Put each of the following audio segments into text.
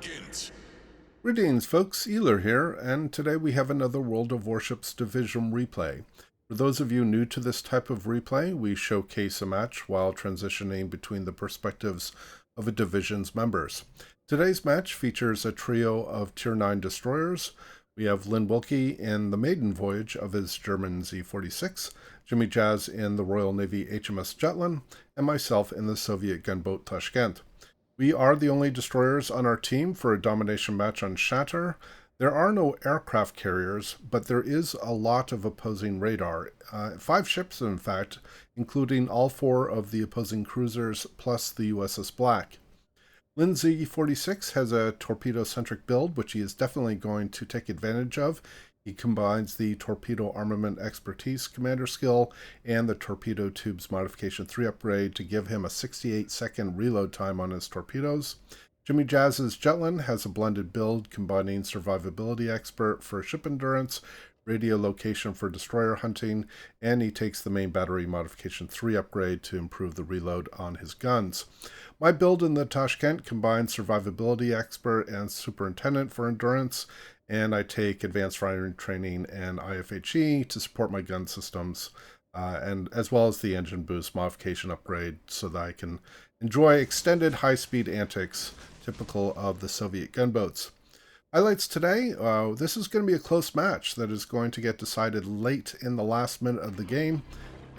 begins. Greetings folks, Eeler here, and today we have another World of Warships Division replay. For those of you new to this type of replay, we showcase a match while transitioning between the perspectives of a division's members. Today's match features a trio of Tier 9 destroyers. We have Lynn Wilkie in the maiden voyage of his German Z-46, Jimijaz in the Royal Navy HMS Jutland, and myself in the Soviet gunboat Tashkent. We are the only destroyers on our team for a domination match on Shatter. There are no aircraft carriers, but there is a lot of opposing radar. 5 ships, in fact, including all 4 of the opposing cruisers plus the USS Black. Lynn Z-46 has a torpedo-centric build, which he is definitely going to take advantage of. He combines the Torpedo Armament Expertise Commander skill and the Torpedo Tubes Modification 3 upgrade to give him a 68-second reload time on his torpedoes. Jimijaz's Jutland has a blended build combining Survivability Expert for ship endurance, radio location for destroyer hunting, and he takes the main battery modification 3 upgrade to improve the reload on his guns. My build in the Tashkent combines Survivability Expert and Superintendent for endurance, and I take Advanced Firing Training and IFHE to support my gun systems, and as well as the Engine Boost Modification upgrade so that I can enjoy extended high-speed antics typical of the Soviet gunboats. Highlights today, this is going to be a close match that is going to get decided late in the last minute of the game,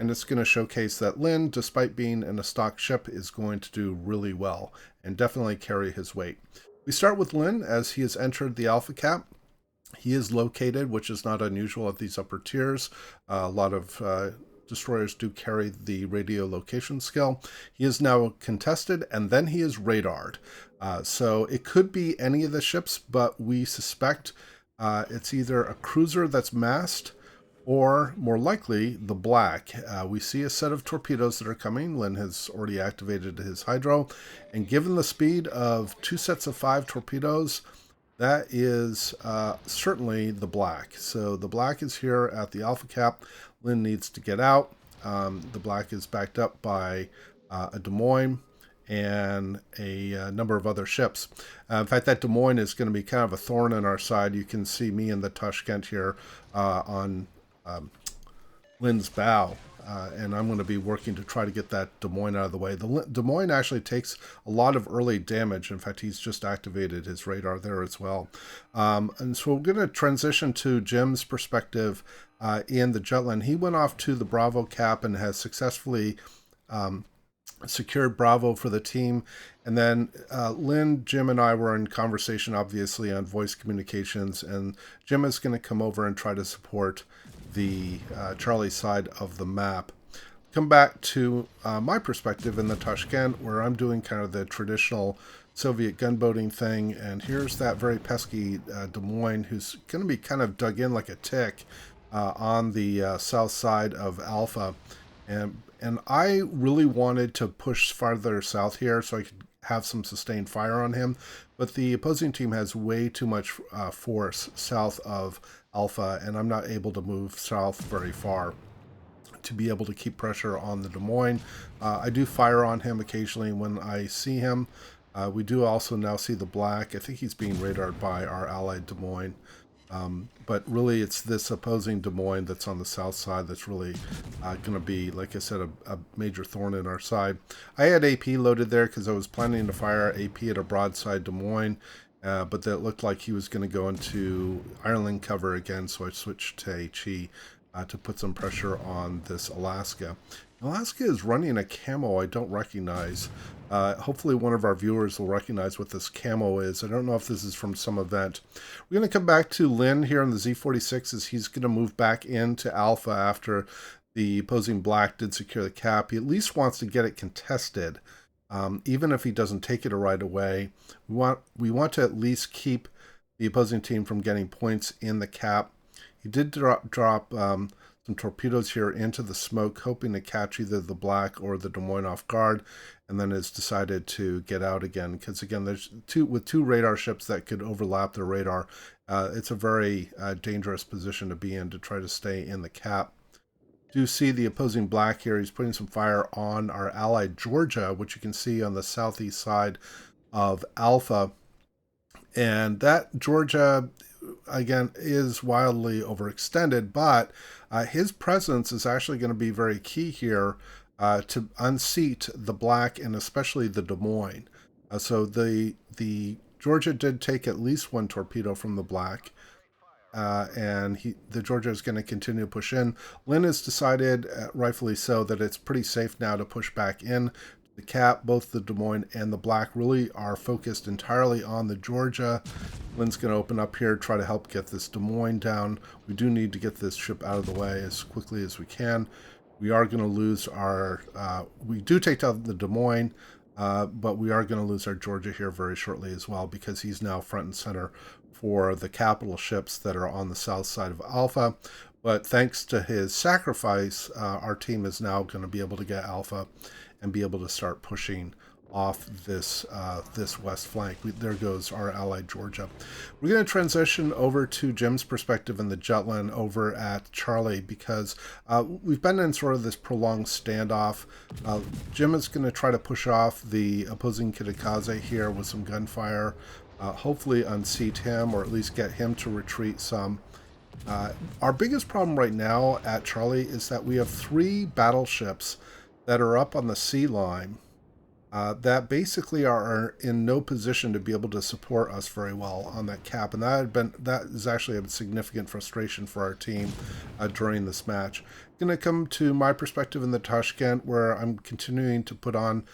and it's going to showcase that Lynn, despite being in a stock ship, is going to do really well and definitely carry his weight. We start with Lynn as he has entered the Alpha Cap. He is located, which is not unusual at these upper tiers. A lot of destroyers do carry the radio location skill. He is now contested, and then he is radared. So it could be any of the ships, but we suspect it's either a cruiser that's masked or, more likely, the Black. We see a set of torpedoes that are coming. Lynn has already activated his hydro, and given the speed of 2 sets of 5 torpedoes, that is certainly the Black. So the Black is here at the Alpha Cap. Lynn needs to get out. The Black is backed up by a Des Moines and a number of other ships. In fact, that Des Moines is going to be kind of a thorn in our side. You can see me and the Tashkent here on Lynn's bow. And I'm going to be working to try to get that Des Moines out of the way. The Des Moines actually takes a lot of early damage. In fact, he's just activated his radar there as well. And so we're going to transition to Jim's perspective in the Jutland. He went off to the Bravo Cap and has successfully secured Bravo for the team. And then Lynn, Jim, and I were in conversation, obviously, on voice communications. And Jim is going to come over and try to support the Charlie side of the map. Come back to my perspective in the Tashkent, where I'm doing kind of the traditional Soviet gunboating thing, and here's that very pesky Des Moines, who's going to be kind of dug in like a tick on the south side of Alpha, and I really wanted to push farther south here so I could have some sustained fire on him, but the opposing team has way too much force south of Alpha, and I'm not able to move south very far to be able to keep pressure on the Des Moines. I do fire on him occasionally when I see him. We do also now see the Black. I think he's being radared by our allied Des Moines. But really it's this opposing Des Moines that's on the south side that's really going to be, like I said, a major thorn in our side. I had AP loaded there because I was planning to fire AP at a broadside Des Moines, but that looked like he was going to go into Ireland cover again, so I switched to HE to put some pressure on this Alaska. Alaska is running a camo I don't recognize. Hopefully one of our viewers will recognize what this camo is. I don't know if this is from some event. We're going to come back to Lynn here on the Z-46 as he's going to move back into Alpha after the opposing Black did secure the cap. He at least wants to get it contested. Even if he doesn't take it right away, we want to at least keep the opposing team from getting points in the cap. He did drop some torpedoes here into the smoke, hoping to catch either the Black or the Des Moines off guard, and then has decided to get out again. Because again, there's two radar ships that could overlap their radar. It's a very dangerous position to be in to try to stay in the cap. Do see the opposing Black here. He's putting some fire on our allied Georgia, which you can see on the southeast side of Alpha. And that Georgia, again, is wildly overextended, but his presence is actually going to be very key here to unseat the Black and especially the Des Moines. So the Georgia did take at least one torpedo from the Black, and the Georgia is going to continue to push in. Lynn has decided, rightfully so, that it's pretty safe now to push back in. The Cap, both the Des Moines and the Black, really are focused entirely on the Georgia. Lynn's going to open up here, try to help get this Des Moines down. We do need to get this ship out of the way as quickly as we can. We are going to lose our... we do take down the Des Moines, but we are going to lose our Georgia here very shortly as well, because he's now front and center for the capital ships that are on the south side of Alpha. But thanks to his sacrifice, our team is now going to be able to get Alpha and be able to start pushing off this this west flank. There goes our allied Georgia. We're going to transition over to Jim's perspective in the Jutland over at Charlie, because we've been in sort of this prolonged standoff. Jim is going to try to push off the opposing Kitakaze here with some gunfire, hopefully unseat him, or at least get him to retreat some. Our biggest problem right now at Charlie is that we have 3 battleships that are up on the sea line that basically are in no position to be able to support us very well on that Cap, and that is actually a significant frustration for our team during this match. I'm going to come to my perspective in the Tashkent, where I'm continuing to put on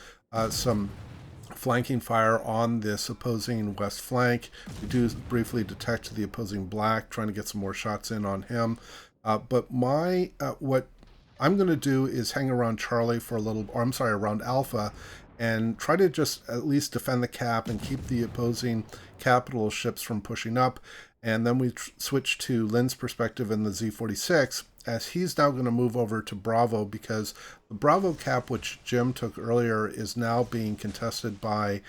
some flanking fire on this opposing west flank. We do briefly detect the opposing Black, trying to get some more shots in on him. But what I'm going to do is hang around Charlie for a little, or I'm sorry, around Alpha, and try to just at least defend the Cap and keep the opposing capital ships from pushing up. And then we switch to Lynn's perspective in the Z-46, as he's now going to move over to Bravo, because the Bravo Cap, which Jim took earlier, is now being contested by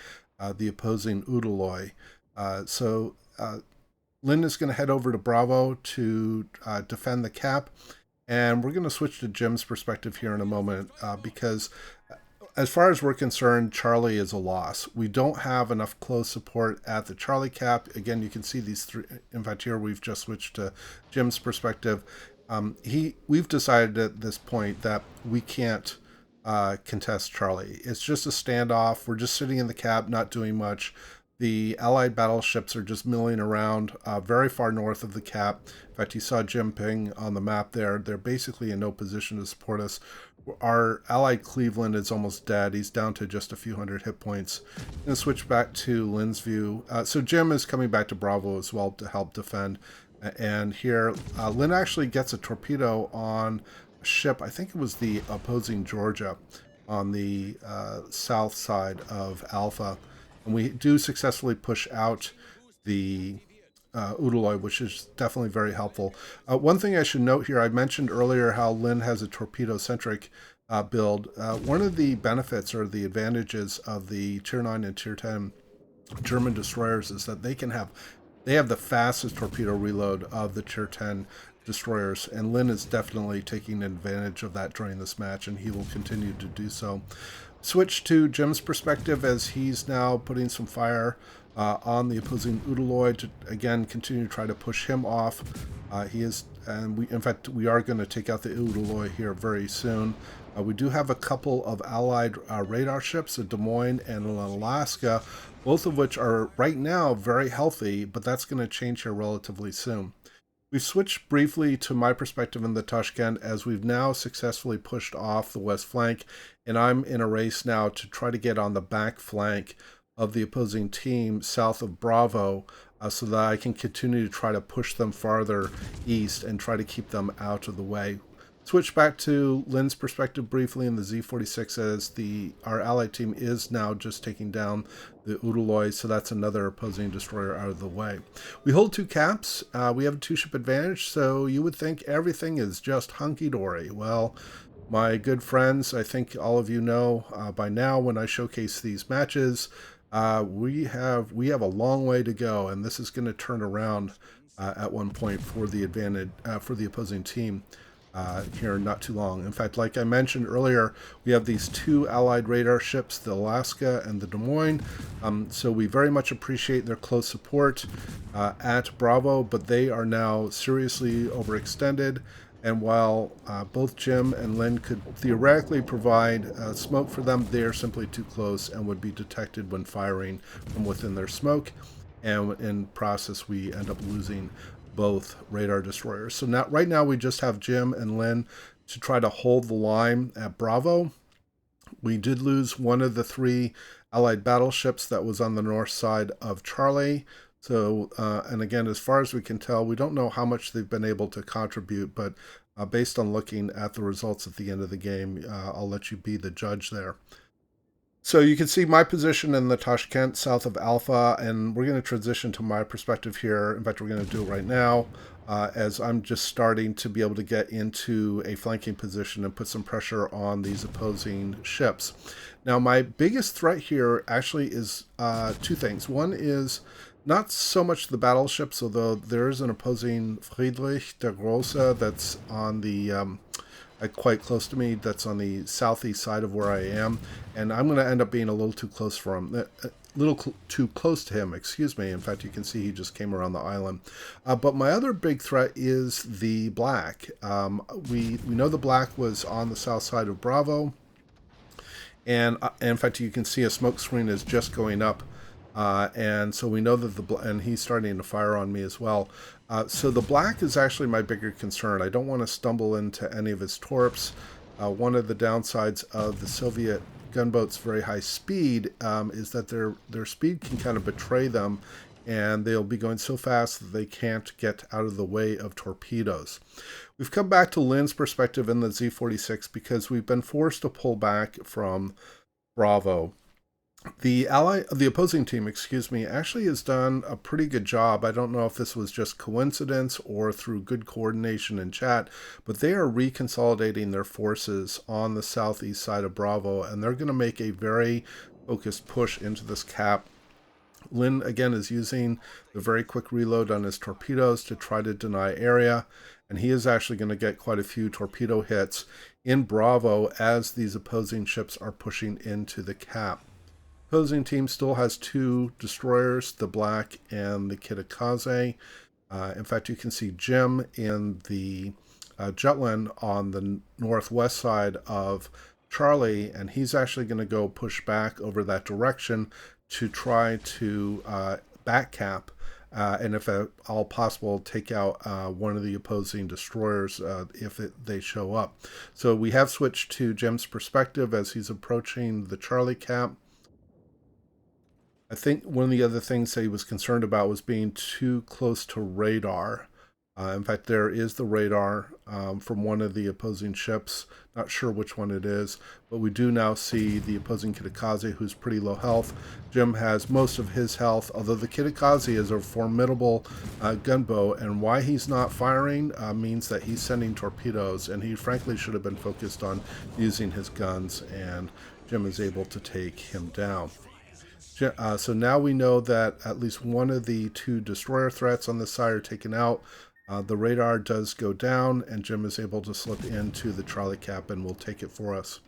the opposing Udaloy. So Lynn is going to head over to Bravo to defend the Cap. And we're going to switch to Jim's perspective here in a moment, because as far as we're concerned, Charlie is a loss. We don't have enough close support at the Charlie Cap. Again, you can see these 3. In fact, here we've just switched to Jim's perspective. We've decided at this point that we can't contest Charlie. It's just a standoff. We're just sitting in the Cap, not doing much. The Allied battleships are just milling around very far north of the Cap. In fact, you saw Jim ping on the map there. They're basically in no position to support us. Our Allied Cleveland is almost dead. He's down to just a few hundred hit points. I'm going to switch back to Lynn's view. So Jim is coming back to Bravo as well to help defend. And here, Lynn actually gets a torpedo on a ship. I think it was the opposing Georgia on the south side of Alpha. And we do successfully push out the Udaloy, which is definitely very helpful. One thing I should note here, I mentioned earlier how Lynn has a torpedo-centric build. One of the benefits or the advantages of the Tier 9 and Tier 10 German destroyers is that they have the fastest torpedo reload of the Tier 10 destroyers, and Lynn is definitely taking advantage of that during this match, and he will continue to do so. Switch to Jim's perspective, as he's now putting some fire on the opposing Udaloy to again continue to try to push him off. In fact, we are going to take out the Udaloy here very soon. We do have a couple of allied radar ships, a Des Moines and an Alaska, both of which are right now very healthy, but that's going to change here relatively soon. We've switched briefly to my perspective in the Tashkent, as we've now successfully pushed off the west flank, and I'm in a race now to try to get on the back flank of the opposing team south of Bravo, so that I can continue to try to push them farther east and try to keep them out of the way. Switch back to Lynn's perspective briefly in the Z-46, as our allied team is now just taking down the Udaloy, so that's another opposing destroyer out of the way. We hold 2 caps. We have a 2-ship advantage, so you would think everything is just hunky-dory. Well, my good friends, I think all of you know by now when I showcase these matches, we have a long way to go, and this is going to turn around at one point for the opposing team. here not too long. In fact, like I mentioned earlier, we have these two Allied radar ships, the Alaska and the Des Moines. So we very much appreciate their close support at Bravo, but they are now seriously overextended. And while both Jim and Lynn could theoretically provide smoke for them, they are simply too close and would be detected when firing from within their smoke. And in process, we end up losing both radar destroyers. So now, right now, we just have Jim and Lynn to try to hold the line at Bravo. We did lose one of the three Allied battleships that was on the north side of Charlie. So, and again, as far as we can tell, we don't know how much they've been able to contribute, but based on looking at the results at the end of the game, I'll let you be the judge there. So you can see my position in the Tashkent south of Alpha, and we're going to transition to my perspective here. In fact, we're going to do it right now, as I'm just starting to be able to get into a flanking position and put some pressure on these opposing ships. Now, my biggest threat here actually is two things. One is not so much the battleships, although there is an opposing Friedrich der Große that's on the quite close to me, that's on the southeast side of where I am, and I'm going to end up being a little too close for him, too close to him, excuse me. In fact, you can see he just came around the island. But my other big threat is the Black. We know the Black was on the south side of Bravo, and in fact, you can see a smoke screen is just going up. And so we know that and he's starting to fire on me as well. So the Black is actually my bigger concern. I don't want to stumble into any of his torps. One of the downsides of the Soviet gunboats' very high speed is that their speed can kind of betray them, and they'll be going so fast that they can't get out of the way of torpedoes. We've come back to Lynn's perspective in the Z-46 because we've been forced to pull back from Bravo. The opposing team, actually has done a pretty good job. I don't know if this was just coincidence or through good coordination in chat, but they are reconsolidating their forces on the southeast side of Bravo, and they're going to make a very focused push into this cap. Lynn, again, is using the very quick reload on his torpedoes to try to deny area, and he is actually going to get quite a few torpedo hits in Bravo as these opposing ships are pushing into the cap. Opposing team still has two destroyers, the Black and the Jimijaz. In fact, you can see Jim in the Jutland on the northwest side of Charlie, and he's actually going to go push back over that direction to try to back cap, and if at all possible, take out one of the opposing destroyers if they show up. So we have switched to Jim's perspective as he's approaching the Charlie cap. I think one of the other things that he was concerned about was being too close to radar. In fact, there is the radar from one of the opposing ships. Not sure which one it is, but we do now see the opposing Jimijaz, who's pretty low health. Jim has most of his health, although the Jimijaz is a formidable gunboat, and why he's not firing means that he's sending torpedoes, and he frankly should have been focused on using his guns, and Jim is able to take him down. So now we know that at least one of the two destroyer threats on this side are taken out. The radar does go down, and Jim is able to slip into the Charlie cap and will take it for us.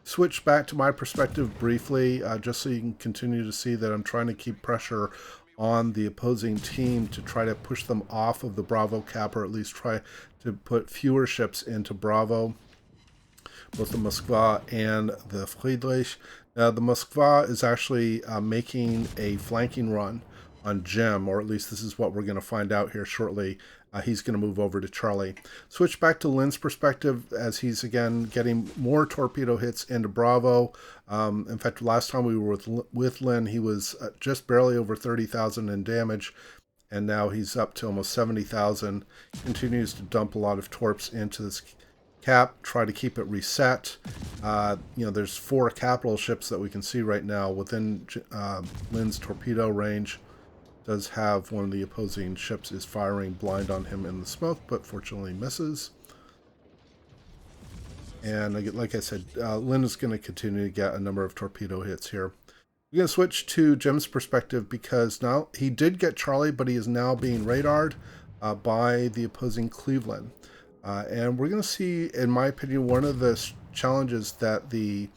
Switch back to my perspective briefly, just so you can continue to see that I'm trying to keep pressure on the opposing team to try to push them off of the Bravo cap, or at least try to put fewer ships into Bravo, both the Moskva and the Friedrich. The Moskva is actually making a flanking run on Jim, or at least this is what we're going to find out here shortly. He's going to move over to Charlie. Switch back to Lynn's perspective as he's again getting more torpedo hits into Bravo. In fact, last time we were with Lynn, he was just barely over 30,000 in damage, and now he's up to almost 70,000. Continues to dump a lot of torps into this cap, try to keep it reset. There's 4 capital ships that we can see right now within Lynn's torpedo range. Does have one of the opposing ships is firing blind on him in the smoke, but fortunately misses. And like I said, Lynn is going to continue to get a number of torpedo hits here. We're going to switch to Jim's perspective because now he did get Charlie, but he is now being radared by the opposing Cleveland. And we're going to see, in my opinion, one of the challenges that the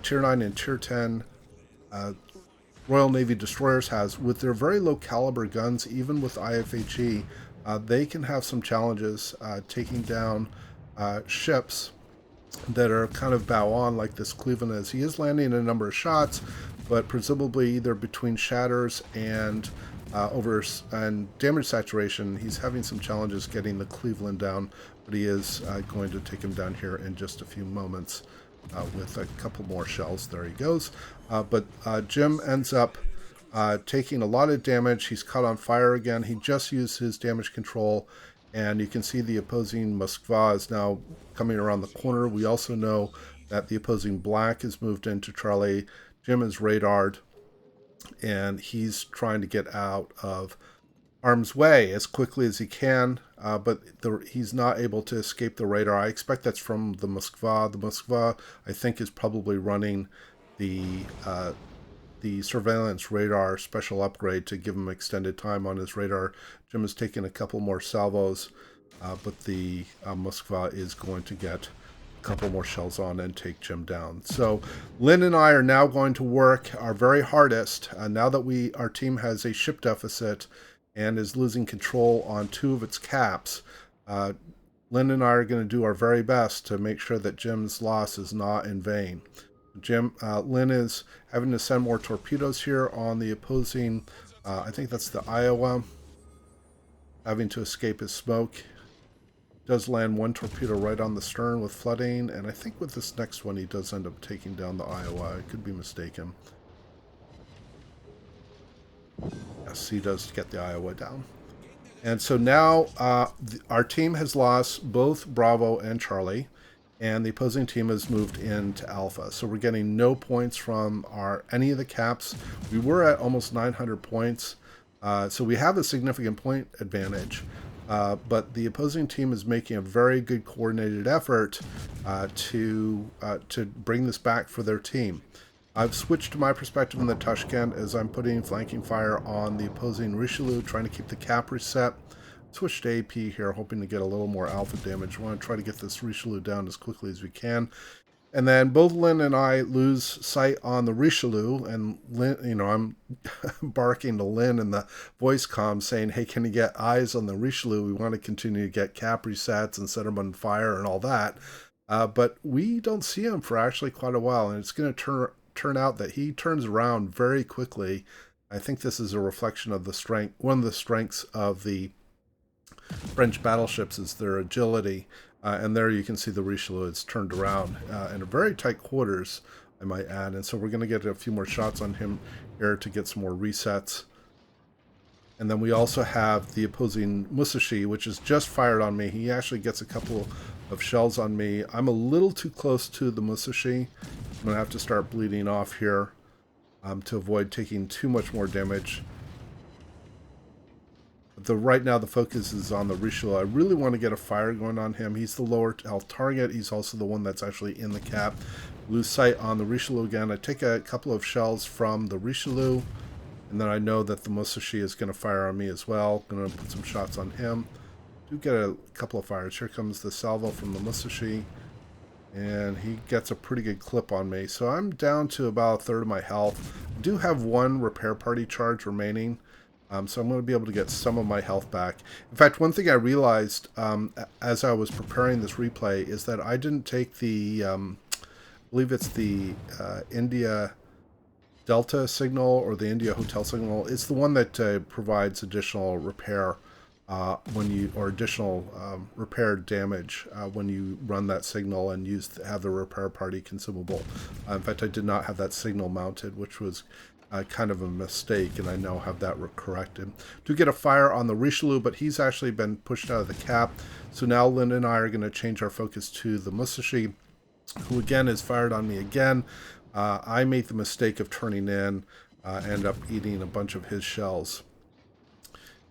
Tier 9 and Tier 10 Royal Navy destroyers has with their very low caliber guns, even with IFHE, they can have some challenges taking down ships that are kind of bow on, like this Cleveland is. He is landing a number of shots, but presumably either between shatters and and damage saturation, he's having some challenges getting the Cleveland down, but he is going to take him down here in just a few moments with a couple more shells. There he goes. But Jim ends up taking a lot of damage. He's caught on fire again. He just used his damage control, and you can see the opposing Moskva is now coming around the corner. We also know that the opposing Black has moved into Charlie. Jim is radared, and he's trying to get out of harm's way as quickly as he can, but he's not able to escape the radar. I expect that's from the Moskva. The Moskva, I think, is probably running the surveillance radar special upgrade to give him extended time on his radar. Jim has taken a couple more salvos, but the Moskva is going to get a couple more shells on and take Jim down. So Lynn and I are now going to work our very hardest, now that our team has a ship deficit and is losing control on 2 of its caps. Lynn and I are going to do our very best to make sure that Jim's loss is not in vain. Lynn is having to send more torpedoes here on the opposing, I think that's the Iowa, having to escape his smoke. Does land 1 torpedo right on the stern with flooding, and I think with this next one he does end up taking down the Iowa. I could be mistaken. Yes, he does get the Iowa down. And so now our team has lost both Bravo and Charlie, and the opposing team has moved into Alpha. So we're getting no points from any of the caps. We were at almost 900 points, so we have a significant point advantage. But the opposing team is making a very good coordinated effort to bring this back for their team. I've switched to my perspective in the Tashkent as I'm putting flanking fire on the opposing Richelieu, trying to keep the cap reset. Switch to AP here, hoping to get a little more alpha damage. We want to try to get this Richelieu down as quickly as we can. And then both Lynn and I lose sight on the Richelieu, and Lynn, I'm barking to Lynn in the voice comm saying, hey, can you get eyes on the Richelieu? We want to continue to get cap resets and set them on fire and all that. But we don't see him for actually quite a while, and it's going to turn out that he turns around very quickly. I think this is a reflection of one of the strengths of the French battleships is their agility. And there you can see the Richelieu is turned around in a very tight quarters, I might add. And so we're going to get a few more shots on him here to get some more resets. And then we also have the opposing Musashi, which is just fired on me. He actually gets a couple of shells on me. I'm a little too close to the Musashi. I'm going to have to start bleeding off here to avoid taking too much more damage. Right now the focus is on the Richelieu. I really want to get a fire going on him. He's the lower health target. He's also the one that's actually in the cap. Lose sight on the Richelieu again. I take a couple of shells from the Richelieu, and then I know that the Musashi is going to fire on me as well. I'm going to put some shots on him. Do get a couple of fires. Here comes the salvo from the Musashi, and he gets a pretty good clip on me. So I'm down to about a third of my health. I do have 1 repair party charge remaining. So I'm going to be able to get some of my health back. In fact, one thing I realized as I was preparing this replay is that I didn't take the, I believe it's the India Delta signal or the India Hotel signal. It's the one that provides additional repair additional repair damage when you run that signal and have the repair party consumable. In fact, I did not have that signal mounted, which was kind of a mistake, and I now have that corrected. Do get a fire on the Richelieu, but he's actually been pushed out of the cap. So now Lynn and I are going to change our focus to the Musashi, who again is fired on me again. I made the mistake of turning in, end up eating a bunch of his shells.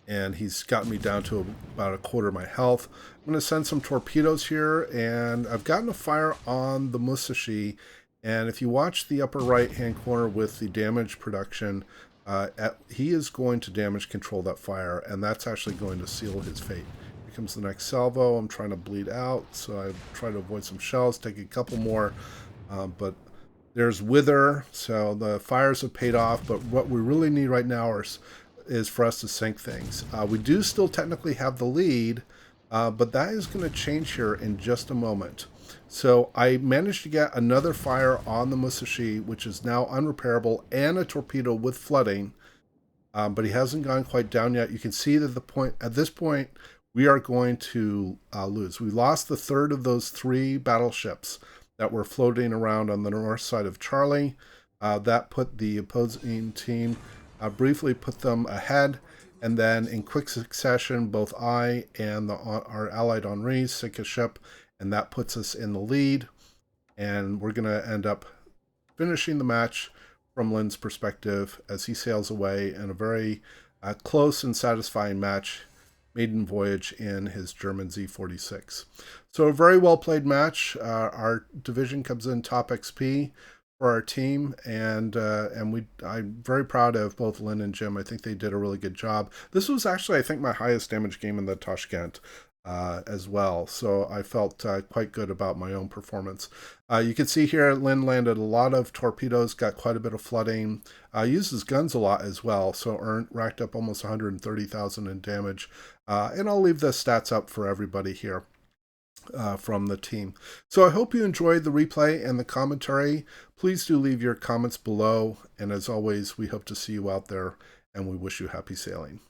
And he's got me down to about a quarter of my health. I'm going to send some torpedoes here, and I've gotten a fire on the Musashi. And if you watch the upper right-hand corner with the damage production, he is going to damage control that fire, and that's actually going to seal his fate. Here comes the next salvo. I'm trying to bleed out, so I try to avoid some shells, take a couple more, but there's Wither, so the fires have paid off, but what we really need right now is for us to sink things. We do still technically have the lead, but that is going to change here in just a moment. So I managed to get another fire on the Musashi, which is now unrepairable, and a torpedo with flooding, but he hasn't gone quite down yet. You can see that at this point, we are going to lose. We lost the third of those 3 battleships that were floating around on the north side of Charlie. That put the opposing team, briefly put them ahead, and then in quick succession, both I and our allied Henri sink a ship, and that puts us in the lead, and we're going to end up finishing the match from Lynn's perspective as he sails away in a very close and satisfying match, maiden voyage in his German Z-46. So a very well played match. Our division comes in top XP for our team, and I'm very proud of both Lynn and Jim. I think they did a really good job. This was actually, I think, my highest damage game in the Tashkent as well, so I felt quite good about my own performance. You can see here Lynn landed a lot of torpedoes, got quite a bit of flooding, used his guns a lot as well, so racked up almost 130,000 in damage. And I'll leave the stats up for everybody here from the team. So I hope you enjoyed the replay and the commentary. Please do leave your comments below, and as always, we hope to see you out there, and we wish you happy sailing.